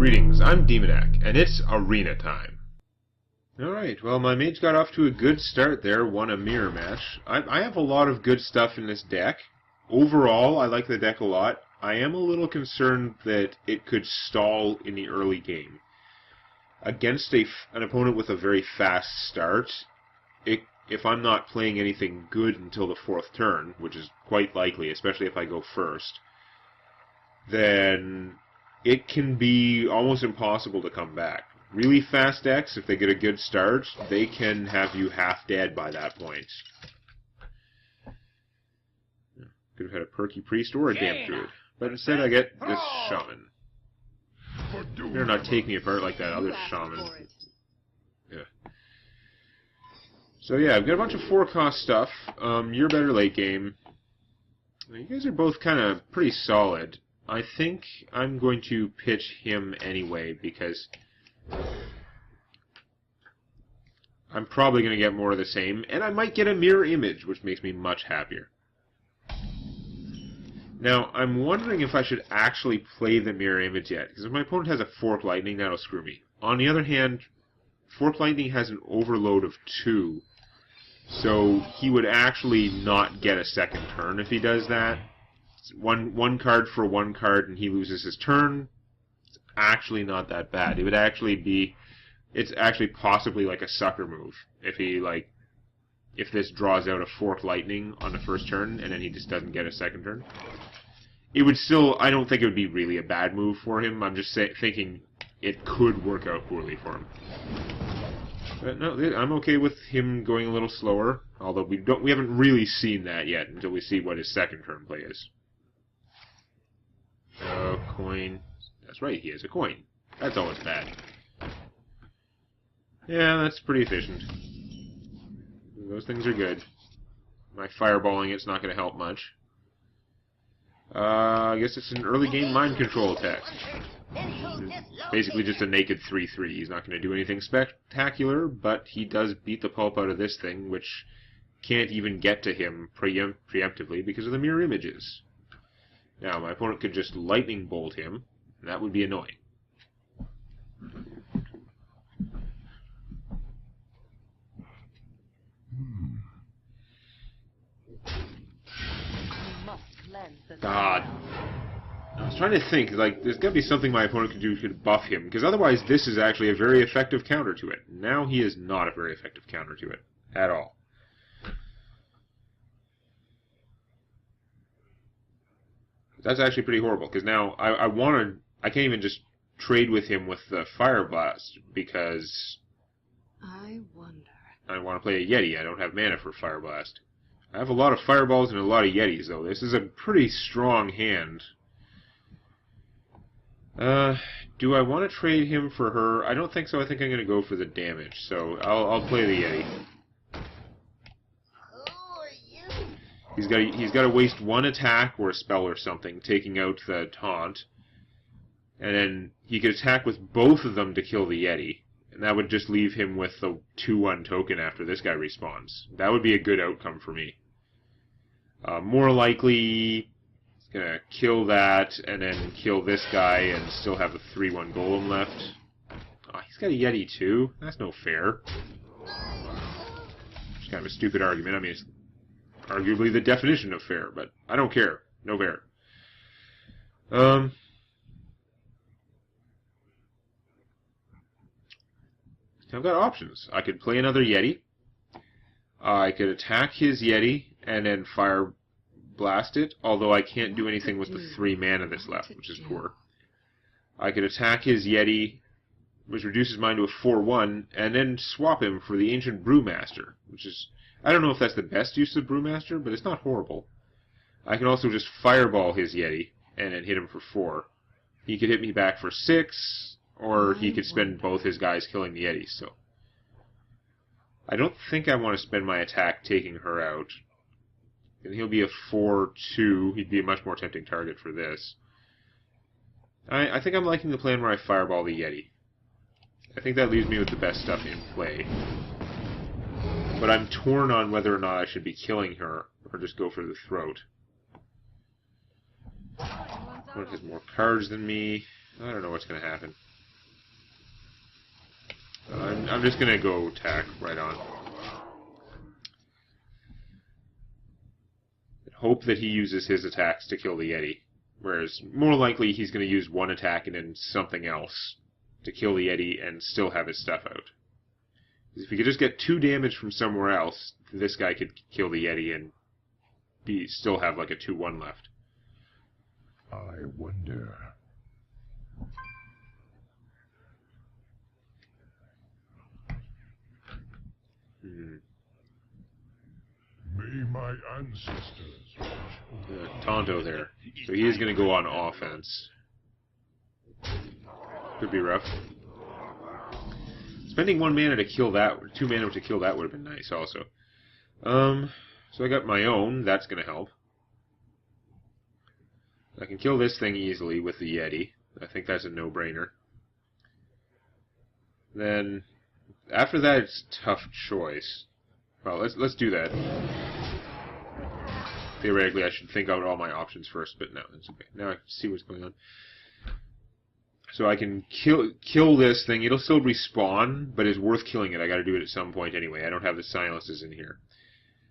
Greetings, I'm Demonac, and it's arena time. Alright, well my mage got off to a good start there, won a mirror match. I have a lot of good stuff in this deck. Overall, I like the deck a lot. I am a little concerned that it could stall in the early game. Against an opponent with a very fast start, if I'm not playing anything good until the 4th turn, which is quite likely, especially if I go first, then it can be almost impossible to come back. Really fast decks, if they get a good start, they can have you half dead by that point. Could have had a perky priest or a damp druid, but instead I get this shaman. Better not take me apart like that other shaman. Yeah. So yeah, I've got a bunch of 4-cost stuff. You're better late game. You guys are both kind of pretty solid. I think I'm going to pitch him anyway, because I'm probably going to get more of the same, and I might get a mirror image, which makes me much happier. Now, I'm wondering if I should actually play the mirror image yet, because if my opponent has a Fork Lightning, that'll screw me. On the other hand, Fork Lightning has an overload of 2, so he would actually not get a second turn if he does that. One card for 1 card and he loses his turn. It's actually not that bad. It would actually be, it's actually possibly like a sucker move if he if this draws out a Fork Lightning on the first turn and then he just doesn't get a second turn. It would still, I don't think it would be really a bad move for him. I'm just thinking it could work out poorly for him. But no, I'm okay with him going a little slower, although we haven't really seen that yet until we see what his second turn play is. Oh, coin. That's right, he has a coin. That's always bad. Yeah, that's pretty efficient. Those things are good. My fireballing it's not going to help much. I guess it's an early game mind control attack. It's basically just a naked 3/3. He's not going to do anything spectacular, but he does beat the pulp out of this thing, which can't even get to him preemptively because of the mirror images. Now, my opponent could just lightning bolt him, and that would be annoying. God. I was trying to think, there's got to be something my opponent could do to buff him, because otherwise this is actually a very effective counter to it. Now he is not a very effective counter to it, at all. That's actually pretty horrible, because now I can't even just trade with him with the Fire Blast, because I want to play a Yeti. I don't have mana for Fire Blast. I have a lot of Fireballs and a lot of Yetis, though. This is a pretty strong hand. Do I want to trade him for her? I don't think so. I think I'm going to go for the damage, so I'll play the Yeti. He's got to waste 1 attack or a spell or something, taking out the taunt. And then he could attack with both of them to kill the Yeti. And that would just leave him with the 2/1 token after this guy respawns. That would be a good outcome for me. More likely, he's going to kill that and then kill this guy and still have a 3/1 golem left. Oh, he's got a Yeti too? That's no fair. It's kind of a stupid argument. I mean, it's arguably the definition of fair, but I don't care. No fair. I've got options. I could play another Yeti. I could attack his Yeti and then Fire Blast it, although I can't do anything with the 3 mana that's left, which is poor. I could attack his Yeti, which reduces mine to a 4/1, and then swap him for the Ancient Brewmaster, which is, I don't know if that's the best use of Brewmaster, but it's not horrible. I can also just Fireball his Yeti and then hit him for 4. He could hit me back for 6, or he could spend both his guys killing the Yeti, so I don't think I want to spend my attack taking her out. And he'll be a 4/2. He'd be a much more tempting target for this. I think I'm liking the plan where I Fireball the Yeti. I think that leaves me with the best stuff in play. But I'm torn on whether or not I should be killing her, or just go for the throat. One has more cards than me. I don't know what's going to happen. I'm just gonna go attack right on. And hope that he uses his attacks to kill the Yeti. Whereas, more likely, he's gonna use one attack and then something else to kill the Yeti and still have his stuff out. If he could just get 2 damage from somewhere else, this guy could kill the Yeti and still have like a 2-1 left. I wonder. May my ancestors. Tonto there. So he is going to go on offense. Could be rough. Spending 1 mana to kill that, 2 mana to kill that would have been nice also. So I got my own, that's going to help. I can kill this thing easily with the Yeti. I think that's a no-brainer. Then, after that, it's a tough choice. Well, let's do that. Theoretically, I should think out all my options first, but no, it's okay. Now I can see what's going on. So I can kill this thing. It'll still respawn, but it's worth killing it. I got to do it at some point anyway. I don't have the silences in here.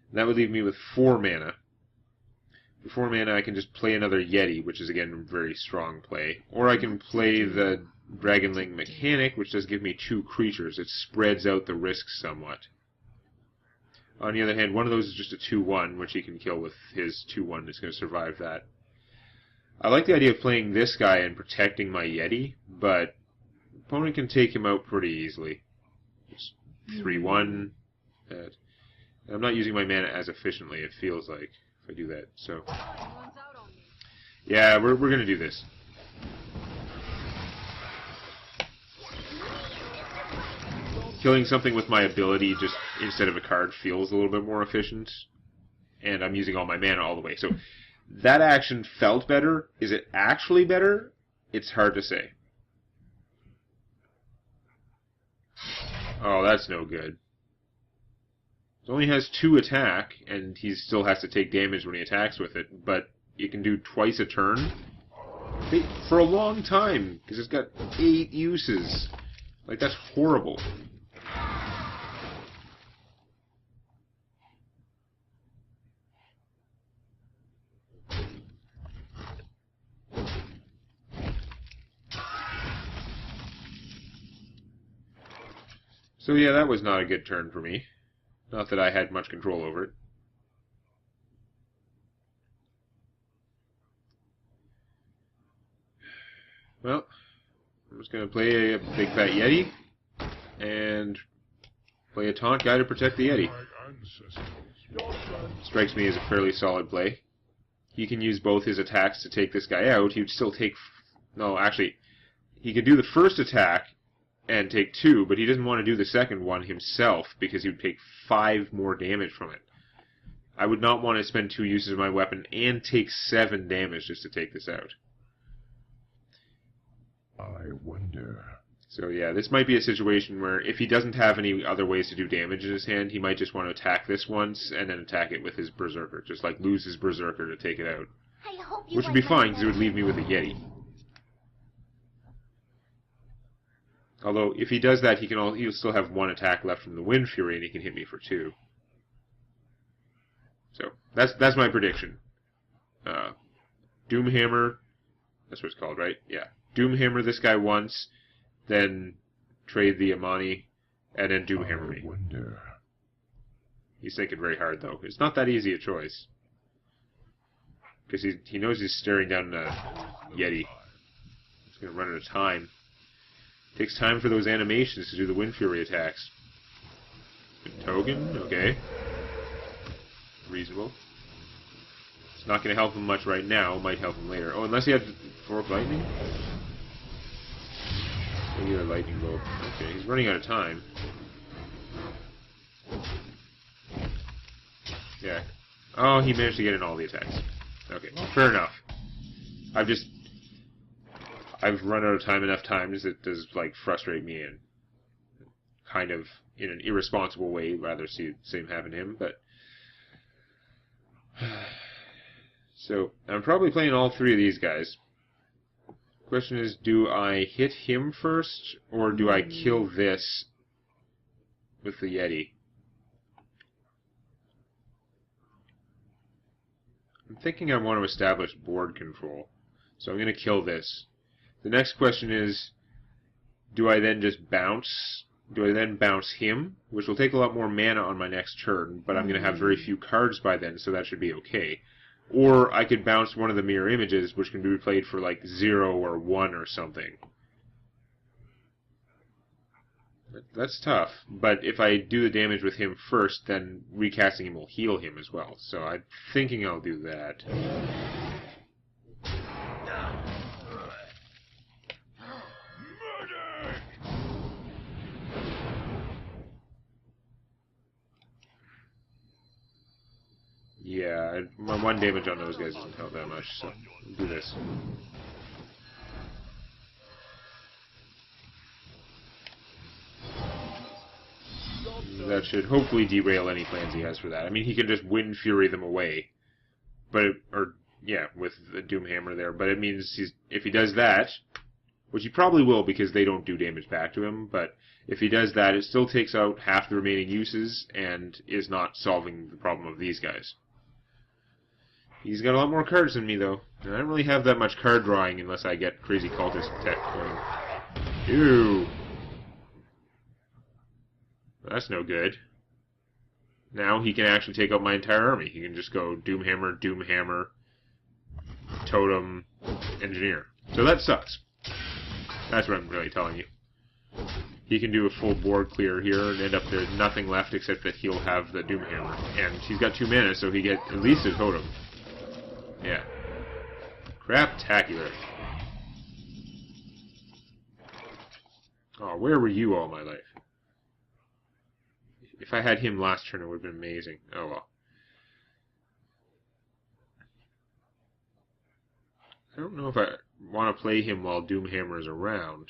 And that would leave me with 4 mana. For 4 mana, I can just play another Yeti, which is again a very strong play. Or I can play the Dragonling Mechanic, which does give me 2 creatures. It spreads out the risk somewhat. On the other hand, one of those is just a 2-1, which he can kill with his 2-1. It's going to survive that. I like the idea of playing this guy and protecting my Yeti, but opponent can take him out pretty easily. Just 3-1. I'm not using my mana as efficiently, it feels like, if I do that. So, yeah, we're going to do this. Killing something with my ability just instead of a card feels a little bit more efficient. And I'm using all my mana all the way. So that action felt better. Is it actually better? It's hard to say. Oh, that's no good. It only has 2 attack, and he still has to take damage when he attacks with it. But you can do twice a turn for a long time, because it's got 8 uses. Like, that's horrible. So yeah, that was not a good turn for me. Not that I had much control over it. Well, I'm just going to play a Big Fat Yeti and play a taunt guy to protect the Yeti. Strikes me as a fairly solid play. He can use both his attacks to take this guy out. He would still take... No, actually, he could do the first attack and take 2, but he doesn't want to do the second one himself because he would take 5 more damage from it. I would not want to spend 2 uses of my weapon and take 7 damage just to take this out. I wonder. So yeah, this might be a situation where if he doesn't have any other ways to do damage in his hand, he might just want to attack this once and then attack it with his Berserker. Just like lose his Berserker to take it out. Which would be fine because it would leave me with a Yeti. Although, if he does that, he'll still have 1 attack left from the Wind Fury, and he can hit me for 2. So, that's my prediction. Doomhammer, that's what it's called, right? Yeah. Doomhammer this guy once, then trade the Amani, and then Doomhammer me. Wonder. He's thinking very hard, though. It's not that easy a choice. Because he knows he's staring down a Yeti. He's going to run out of time. Takes time for those animations to do the Wind Fury attacks. Token? Okay. Reasonable. It's not going to help him much right now. Might help him later. Oh, unless he had Fork Lightning? Regular Lightning Bolt. Okay, he's running out of time. Yeah. Oh, he managed to get in all the attacks. Okay, fair enough. I've run out of time enough times that does, like, frustrate me and kind of in an irresponsible way. Rather see the same happen to him, but... So, I'm probably playing all 3 of these guys. Question is, do I hit him first, or do I kill this with the Yeti. I'm thinking I want to establish board control. So I'm going to kill this. The next question is, do I then just bounce? Do I then bounce him? Which will take a lot more mana on my next turn, but I'm going to have very few cards by then, so that should be okay. Or I could bounce one of the mirror images, which can be replayed for like 0 or 1 or something. That's tough, but if I do the damage with him first, then recasting him will heal him as well. So I'm thinking I'll do that. Yeah, my 1 damage on those guys doesn't help that much, so I'll do this. That should hopefully derail any plans he has for that. I mean, he can just Wind Fury them away. With the Doomhammer there. But it means if he does that, which he probably will because they don't do damage back to him, but if he does that, it still takes out half the remaining uses and is not solving the problem of these guys. He's got a lot more cards than me, though. And I don't really have that much card drawing unless I get Crazy Cultist tech going. Ew. That's no good. Now he can actually take out my entire army. He can just go Doomhammer, Doomhammer, Totem, Engineer. So that sucks. That's what I'm really telling you. He can do a full board clear here and end up there's nothing left except that he'll have the Doomhammer. And he's got 2 mana, so he gets at least a Totem. Yeah. Craptacular. Oh, where were you all my life? If I had him last turn, it would have been amazing. Oh well. I don't know if I want to play him while Doomhammer is around.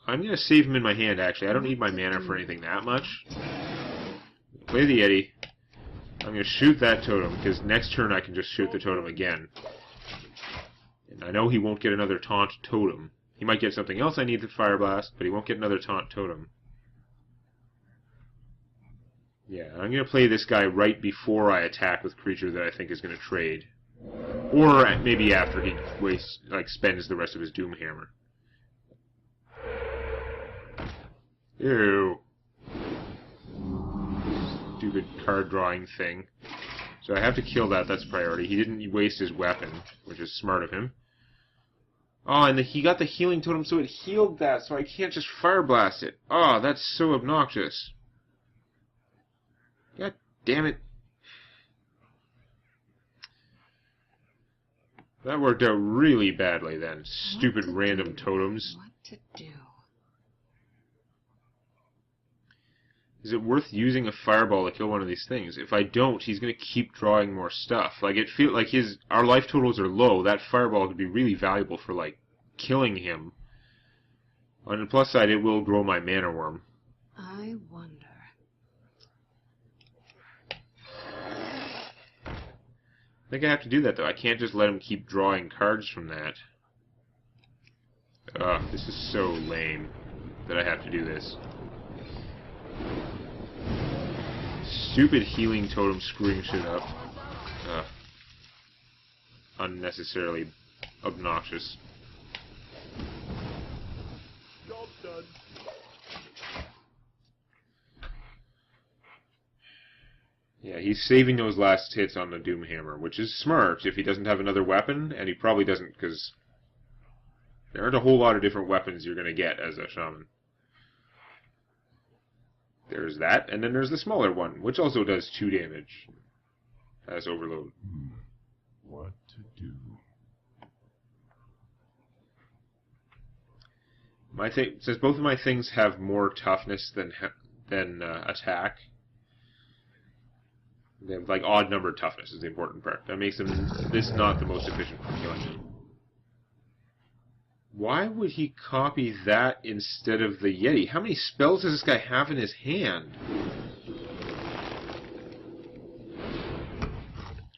I'm going to save him in my hand, actually. I don't need my mana for anything that much. Play the Yeti. I'm going to shoot that Totem, because next turn I can just shoot the Totem again. And I know he won't get another Taunt Totem. He might get something else I need to Fire Blast, but he won't get another Taunt Totem. Yeah, I'm going to play this guy right before I attack with creature that I think is going to trade. Or maybe after he spends the rest of his Doomhammer. Ew. Stupid card drawing thing. So I have to kill that, that's a priority. He didn't waste his weapon, which is smart of him. Oh, and he got the healing totem, so it healed that, so I can't just Fire Blast it. Oh, that's so obnoxious. God damn it. That worked out really badly then. Stupid random totems. What to do? Is it worth using a fireball to kill one of these things? If I don't, he's going to keep drawing more stuff. Like, it feels like our life totals are low. That fireball could be really valuable for, like, killing him. On the plus side, it will grow my mana worm. I wonder. I think I have to do that, though. I can't just let him keep drawing cards from that. Ugh, this is so lame that I have to do this. Stupid healing totem screwing shit up. Ugh. Unnecessarily obnoxious. Job done. Yeah, he's saving those last hits on the Doomhammer, which is smart if he doesn't have another weapon, and he probably doesn't, because there aren't a whole lot of different weapons you're going to get as a shaman. There's that, and then there's the smaller one, which also does 2 damage as Overload. What to do? Since both of my things have more toughness than attack, they have like odd number toughness is the important part. That makes this not the most efficient for killing. Why would he copy that instead of the Yeti? How many spells does this guy have in his hand?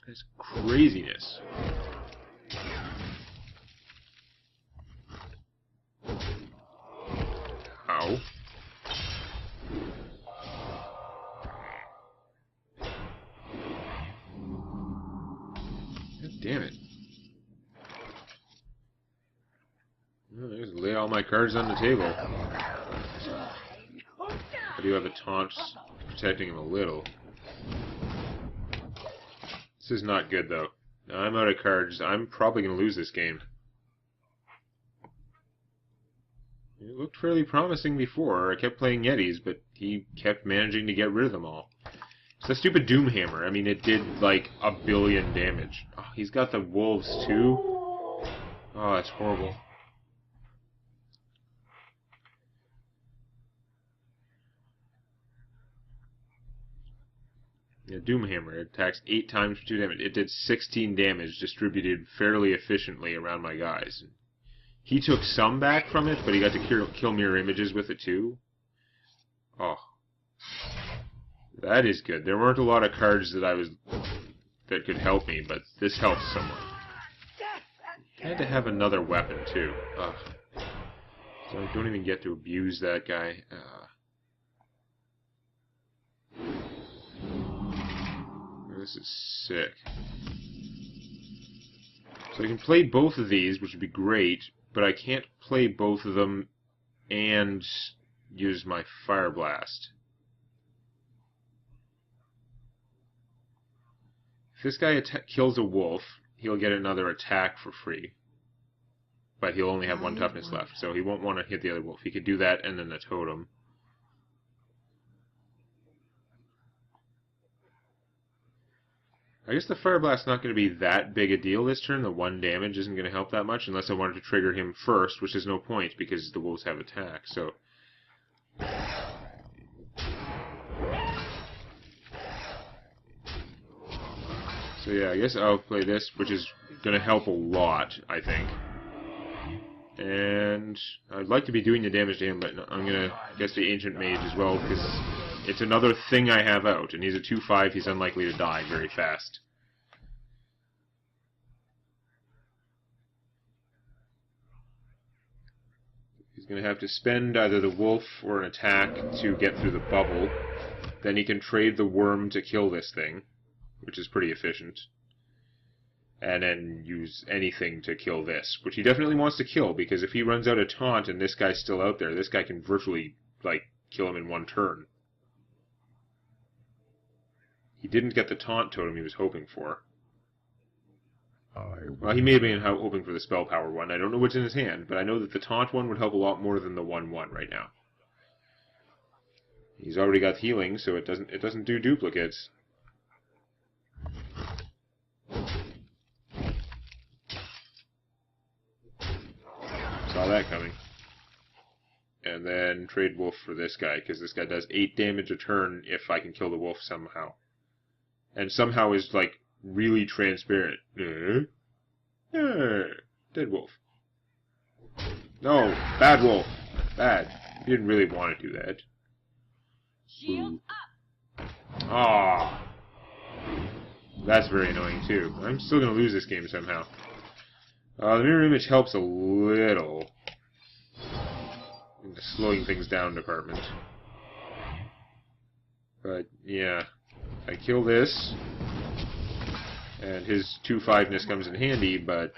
That's craziness. Ow. Well, just lay all my cards on the table. I do have a taunt protecting him a little. This is not good, though. Now, I'm out of cards. I'm probably going to lose this game. It looked fairly promising before. I kept playing Yetis, but he kept managing to get rid of them all. It's a stupid Doomhammer. I mean, it did like 1 billion damage. Oh, he's got the wolves, too. Oh, that's horrible. Yeah, Doomhammer. It attacks 8 times for 2 damage. It did 16 damage, distributed fairly efficiently around my guys. He took some back from it, but he got to kill mirror images with it too. Oh. That is good. There weren't a lot of cards that could help me, but this helps somewhat. I had to have another weapon too. Ugh. So I don't even get to abuse that guy. This is sick. So I can play both of these, which would be great, but I can't play both of them and use my Fire Blast. If this guy kills a wolf, he'll get another attack for free. But he'll only have 1 toughness left, so he won't want to hit the other wolf. He could do that and then the totem. I guess the Fire Blast's not going to be that big a deal this turn. The 1 damage isn't going to help that much unless I wanted to trigger him first, which is no point because the wolves have attack. So yeah, I guess I'll play this, which is going to help a lot, I think. And I'd like to be doing the damage to him, but I'm going to guess the Ancient Mage as well, because it's another thing I have out, and he's a 2/5, he's unlikely to die very fast. He's going to have to spend either the wolf or an attack to get through the bubble. Then he can trade the worm to kill this thing, which is pretty efficient. And then use anything to kill this, which he definitely wants to kill, because if he runs out of taunt and this guy's still out there, this guy can virtually, like, kill him in 1 turn. He didn't get the taunt totem he was hoping for. Well, he may have been hoping for the spell power one. I don't know what's in his hand, but I know that the taunt one would help a lot more than the 1/1 right now. He's already got healing, so it doesn't do duplicates. Saw that coming. And then trade wolf for this guy, because this guy does 8 damage a turn if I can kill the wolf somehow. And somehow is, like, really transparent. Dead wolf. No, bad wolf. Bad. You didn't really want to do that. Shield up. Ah. That's very annoying too. I'm still going to lose this game somehow. The mirror image helps a little in the slowing things down department. But yeah, I kill this, and his 2/5-ness comes in handy. But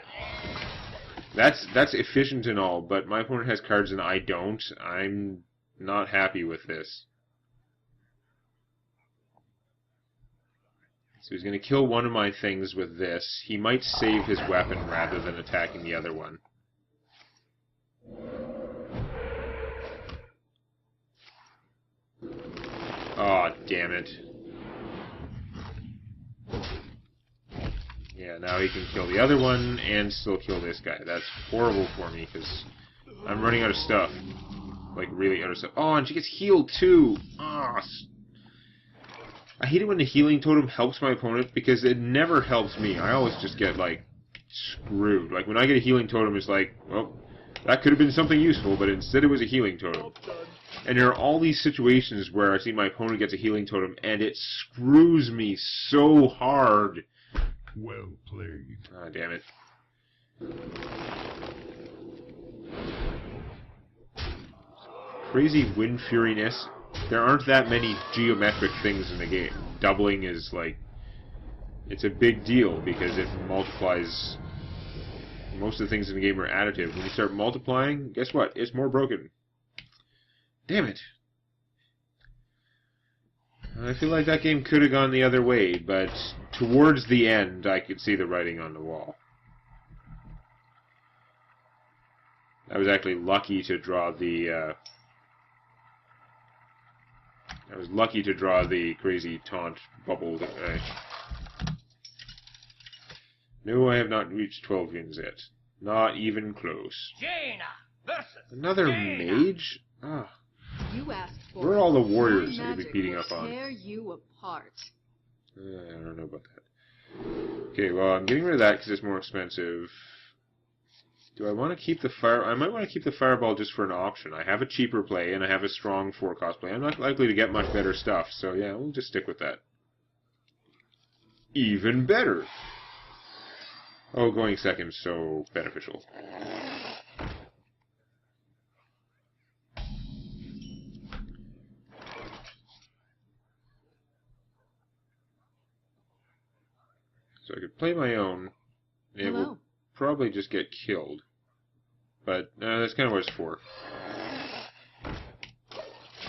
that's efficient and all. But my opponent has cards and I don't. I'm not happy with this. So he's going to kill one of my things with this. He might save his weapon rather than attacking the other one. Aw, damn it. Yeah, now he can kill the other one and still kill this guy. That's horrible for me because I'm running out of stuff. Like, really out of stuff. Oh, and she gets healed too! Ah, I hate it when the healing totem helps my opponent because it never helps me. I always just get, like, screwed. Like, when I get a healing totem, it's like, well, that could have been something useful, but instead it was a healing totem. And there are all these situations where I see my opponent gets a healing totem, and it screws me so hard. Well played. Ah, damn it. Crazy Wind Furiness. There aren't that many geometric things in the game. Doubling is like, it's a big deal because it multiplies Most of the things in the game are additive. When you start multiplying, guess what? It's more broken. Damn it. I feel like that game could have gone the other way, but towards the end, I could see the writing on the wall. I was actually lucky to draw the... I was lucky to draw the crazy taunt bubble. No, I have not reached 12 wins yet. Not even close. Jaina versus Another Jaina. mage? Ah. You asked for Where are all the warriors that My you've been magic beating will up on? tear you apart. I don't know about that. Okay, well, I'm getting rid of that because it's more expensive. Do I want to keep the fire? I might want to keep the fireball just for an option. I have a cheaper play and I have a strong 4-cost play. I'm not likely to get much better stuff, so yeah, we'll just stick with that. Even better. Oh, going second's so beneficial. So I could play my own. It will probably just get killed. But that's kind of what it's for.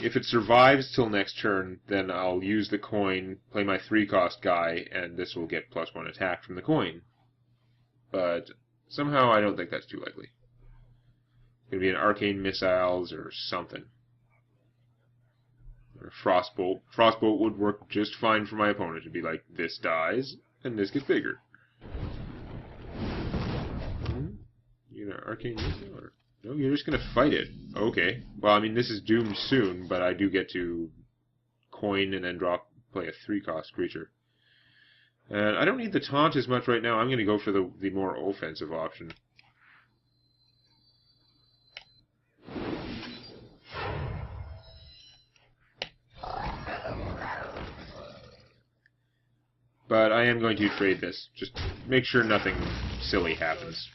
If it survives till next turn, then I'll use the coin, play my 3-cost guy, and this will get +1 attack from the coin. But somehow I don't think that's too likely. It's going to be an arcane missiles or something. Or frostbolt. Frostbolt would work just fine for my opponent. It'd be like, this dies, and this gets bigger. You know, arcane missile? Or no, you're just going to fight it. Okay. Well, I mean, this is doomed soon, but I do get to coin and then play a 3-cost creature. And I don't need the taunt as much right now. I'm going to go for the more offensive option. But I am going to trade this. Just make sure nothing silly happens.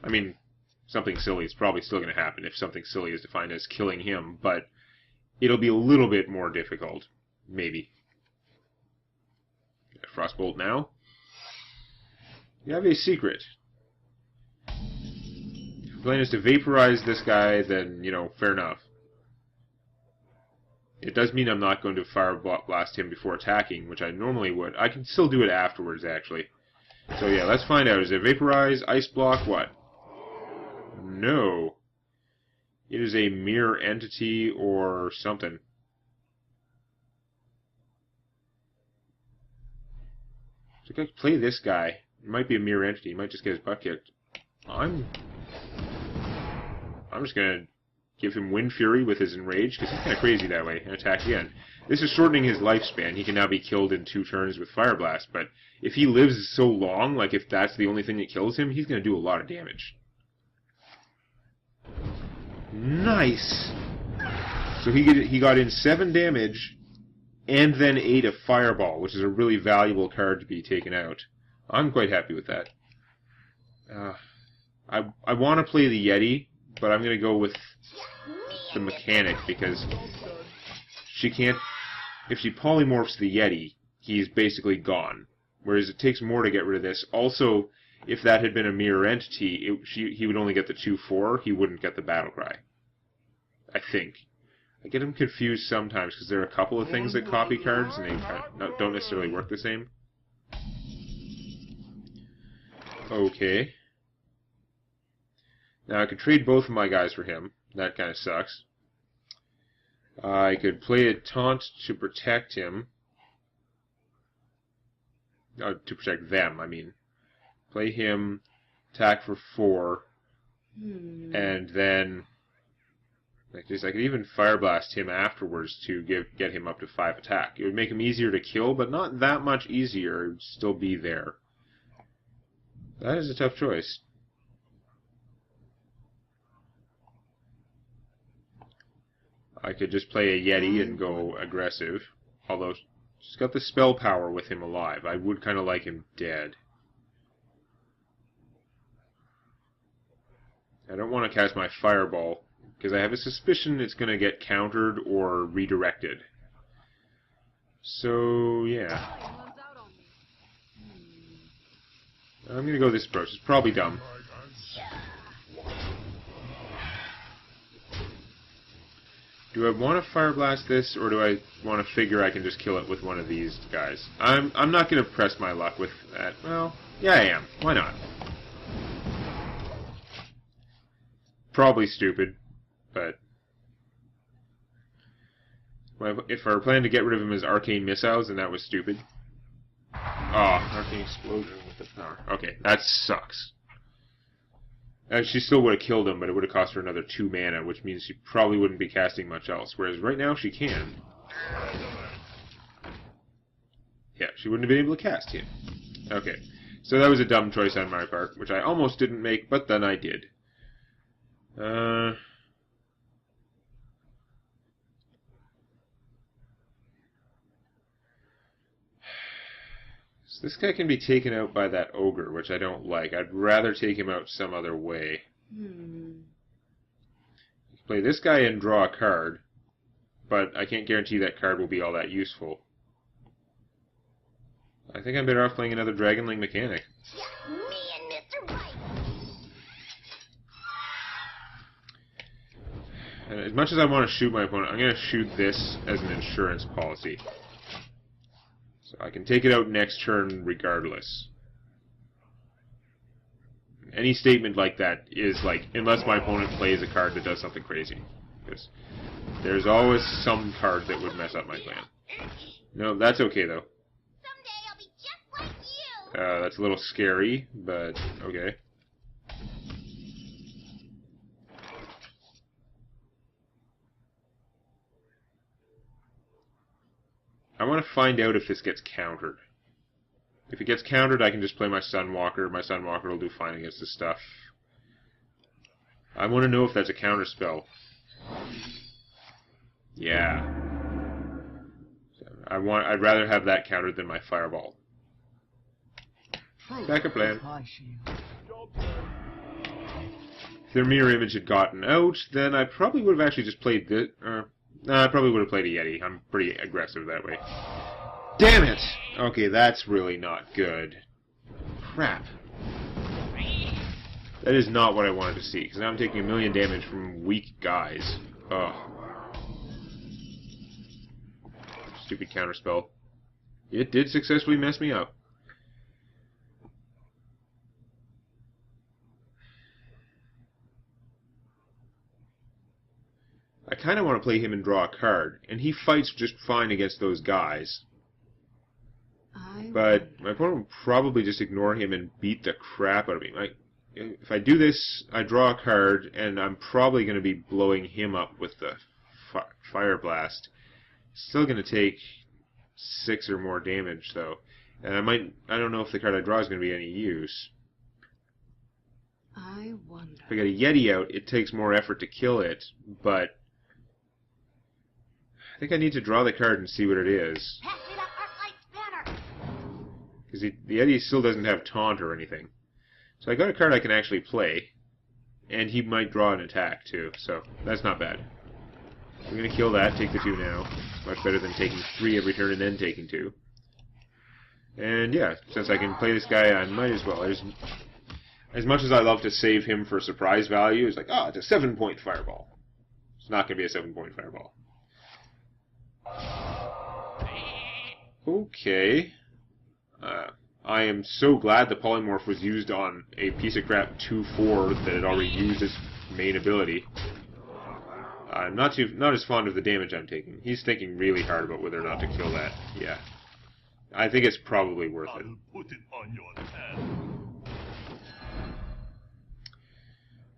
I mean, something silly is probably still going to happen if something silly is defined as killing him, but it'll be a little bit more difficult. Maybe. Frostbolt now. You have a secret. If the plan is to vaporize this guy, then, you know, fair enough. It does mean I'm not going to fire blast him before attacking, which I normally would. I can still do it afterwards, actually. So yeah, let's find out. Is it vaporize, ice block, what? No. It is a mirror entity or something. So I could play this guy. It might be a mirror entity. He might just get his butt kicked. I'm just gonna give him Wind Fury with his Enrage, because he's kind of crazy that way, and attack again. This is shortening his lifespan. He can now be killed in 2 turns with Fire Blast, but if he lives so long, like if that's the only thing that kills him, he's gonna do a lot of damage. Nice! So he got in 7 damage, and then 8 of Fireball, which is a really valuable card to be taken out. I'm quite happy with that. I want to play the Yeti, but I'm going to go with the Mechanic, because she can't... If she polymorphs the Yeti, he's basically gone. Whereas it takes more to get rid of this. Also, if that had been a mirror entity, he would only get the 2/4, he wouldn't get the Battlecry. I think. I get them confused sometimes because there are a couple of things that copy cards and they don't necessarily work the same. Okay. Now I could trade both of my guys for him. That kind of sucks. I could play a taunt to protect him. To protect them, I mean. Play him, attack for 4, and then... Like this, I could even Fire Blast him afterwards to get him up to 5 attack. It would make him easier to kill, but not that much easier. It would still be there. That is a tough choice. I could just play a Yeti and go aggressive. Although, she's got the spell power with him alive. I would kind of like him dead. I don't want to cast my Fireball, because I have a suspicion it's going to get countered or redirected. So, yeah. I'm gonna go this approach. It's probably dumb. Do I want to Fire Blast this, or do I want to figure I can just kill it with one of these guys? I'm not gonna press my luck with that. Well, yeah, I am. Why not? Probably stupid, but if our plan to get rid of him is arcane missiles, then that was stupid. Oh, arcane explosion with the power. Okay, that sucks. She still would have killed him, but it would have cost her another 2 mana, which means she probably wouldn't be casting much else. Whereas right now she can. Yeah, she wouldn't have been able to cast him. Okay, so that was a dumb choice on my part, which I almost didn't make, but then I did. So this guy can be taken out by that ogre, which I don't like. I'd rather take him out some other way. Play this guy and draw a card, but I can't guarantee that card will be all that useful. I think I'm better off playing another Dragonling mechanic. Me and Mr. White. And as much as I want to shoot my opponent, I'm going to shoot this as an insurance policy. So I can take it out next turn regardless. Any statement like that is like, unless my opponent plays a card that does something crazy. Because there's always some card that would mess up my plan. No, that's okay though. Someday I'll be just like you. That's a little scary, but okay. I want to find out if this gets countered. If it gets countered, I can just play my Sunwalker. My Sunwalker will do fine against this stuff. I want to know if that's a counter spell. Yeah. I'd rather have that countered than my Fireball. Backup plan. If their mirror image had gotten out, then I probably would have actually just played this. No, I probably would have played a Yeti. I'm pretty aggressive that way. Damn it! Okay, that's really not good. Crap. That is not what I wanted to see, because now I'm taking 1 million damage from weak guys. Ugh. Stupid counterspell. It did successfully mess me up. I kind of want to play him and draw a card, and he fights just fine against those guys. But my opponent will probably just ignore him and beat the crap out of me. If I do this, I draw a card, and I'm probably going to be blowing him up with the Fire Blast. Still going to take 6 or more damage, though. And I don't know if the card I draw is going to be any use. I wonder. If I get a Yeti out, it takes more effort to kill it, but I think I need to draw the card and see what it is. Pass me that Arclight's banner. Because the Yeti still doesn't have taunt or anything. So I got a card I can actually play, and he might draw an attack too, so that's not bad. I'm going to kill that, take the 2 now. Much better than taking 3 every turn and then taking 2. And yeah, since I can play this guy, I might as well. As much as I love to save him for surprise value, it's like, oh, it's a 7-point Fireball. It's not going to be a 7-point Fireball. Okay. I am so glad the Polymorph was used on a piece of crap 2/4 that it already used its main ability. I'm not as fond of the damage I'm taking. He's thinking really hard about whether or not to kill that. Yeah. I think it's probably worth it. I'll put it on your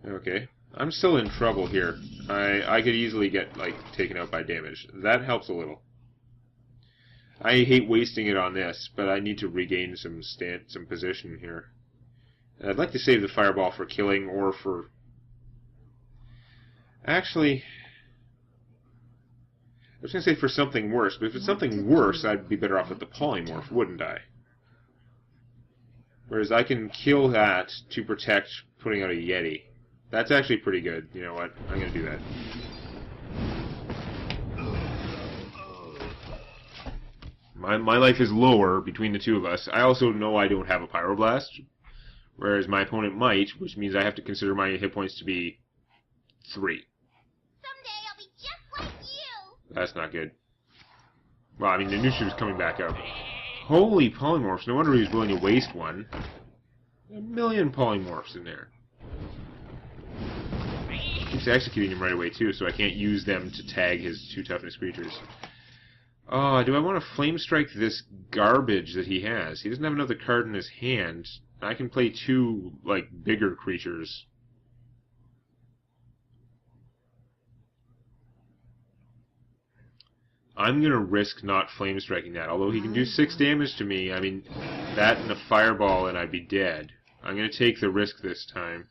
tab. Okay. I'm still in trouble here. I could easily get, taken out by damage. That helps a little. I hate wasting it on this, but I need to regain some position here. And I'd like to save the Fireball for killing or for... Actually, I was going to say for something worse, but if it's something worse, I'd be better off with the Polymorph, wouldn't I? Whereas I can kill that to protect putting out a Yeti. That's actually pretty good. You know what? I'm going to do that. My life is lower between the two of us. I also know I don't have a Pyroblast, Whereas my opponent might, which means I have to consider my hit points to be 3. Someday I'll be just like you. That's not good. Well, I mean, the Nushu's coming back up. Holy polymorphs, no wonder he was willing to waste one. A million polymorphs in there. Keeps executing him right away, too, so I can't use them to tag his 2 toughness creatures. Oh, do I want to flame strike this garbage that he has? He doesn't have another card in his hand. I can play 2, like, bigger creatures. I'm going to risk not flame striking that. Although he can do 6 damage to me, I mean, that and a fireball and I'd be dead. I'm going to take the risk this time.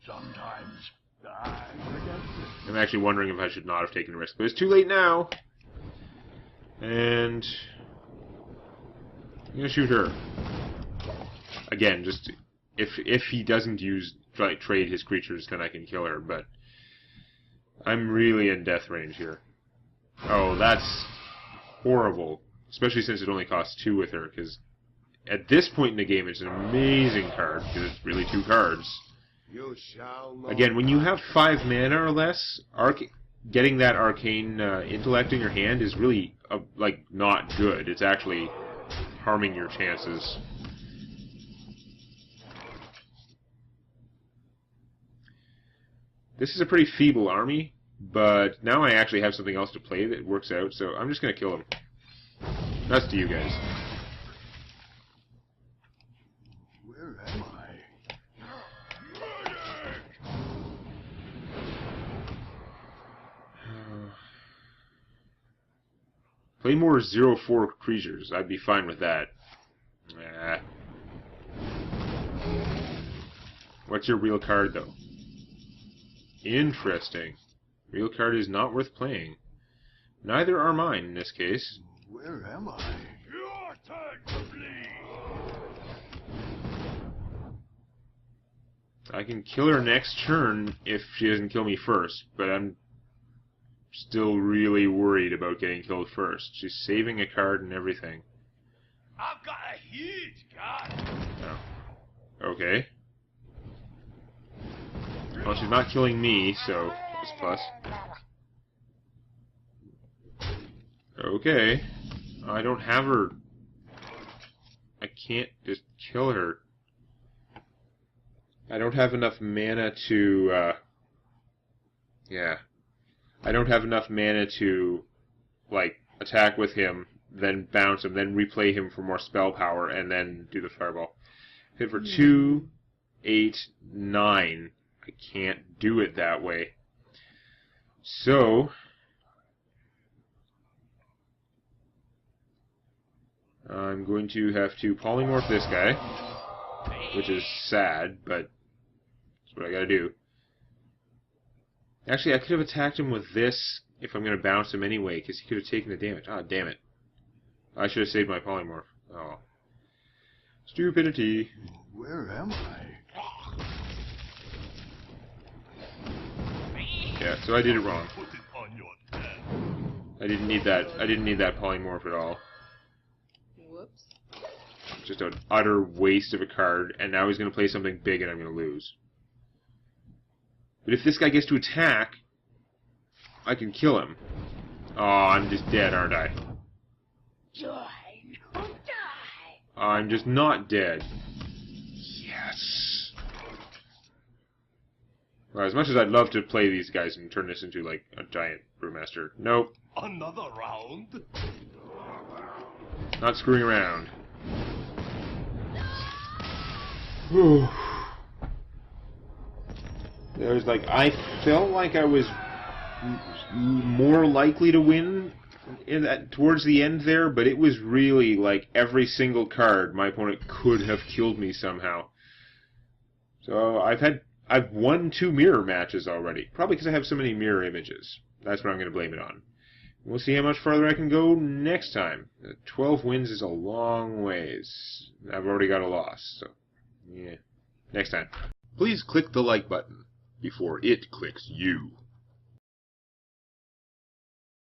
Sometimes I forget this. I'm actually wondering if I should not have taken the risk, but it's too late now. And I'm going to shoot her. Again, just if he doesn't trade his creatures, then I can kill her, but I'm really in death range here. Oh, that's horrible. Especially since it only costs 2 with her, because at this point in the game it's an amazing card, because it's really 2 cards. You shall not. Again, when you have 5 mana or less, getting that arcane intellect in your hand is really, like, not good. It's actually harming your chances. This is a pretty feeble army, but now I actually have something else to play that works out, so I'm just going to kill him. That's to you guys. Where am I? Play more 0/4 creatures. I'd be fine with that. Nah. What's your real card, though? Interesting. Real card is not worth playing. Neither are mine in this case. Where am I? Your turn to bleed. I can kill her next turn if she doesn't kill me first, but I'm still really worried about getting killed first. She's saving a card and everything. I've got a huge card. Oh. Okay. Well, she's not killing me, so it's plus. Okay. I don't have her. I can't just kill her. I don't have enough mana to, yeah. I don't have enough mana to, like, attack with him, then bounce him, then replay him for more spell power, and then do the fireball. Hit for 2, 8, 9. I can't do it that way. So, I'm going to have to polymorph this guy, which is sad, but that's what I gotta do. Actually, I could have attacked him with this if I'm going to bounce him anyway, because he could have taken the damage. Ah, damn it. I should have saved my polymorph. Oh. Stupidity. Where am I? Yeah, so I did it wrong. Put it on your tab. I didn't need that polymorph at all. Whoops. Just an utter waste of a card, and now he's going to play something big and I'm going to lose. But if this guy gets to attack, I can kill him. Oh, I'm just dead, aren't I? Join or die. I'm just not dead. Yes. Well, as much as I'd love to play these guys and turn this into, like, a giant brewmaster. Nope. Another round? Not screwing around. Whew. There's like, I felt like I was more likely to win towards the end there, but it was really like every single card my opponent could have killed me somehow. So I've won 2 mirror matches already, probably because I have so many mirror images. That's what I'm going to blame it on. We'll see how much farther I can go next time. 12 wins is a long ways. I've already got a loss, so yeah. Next time. Please click the like button before it clicks you.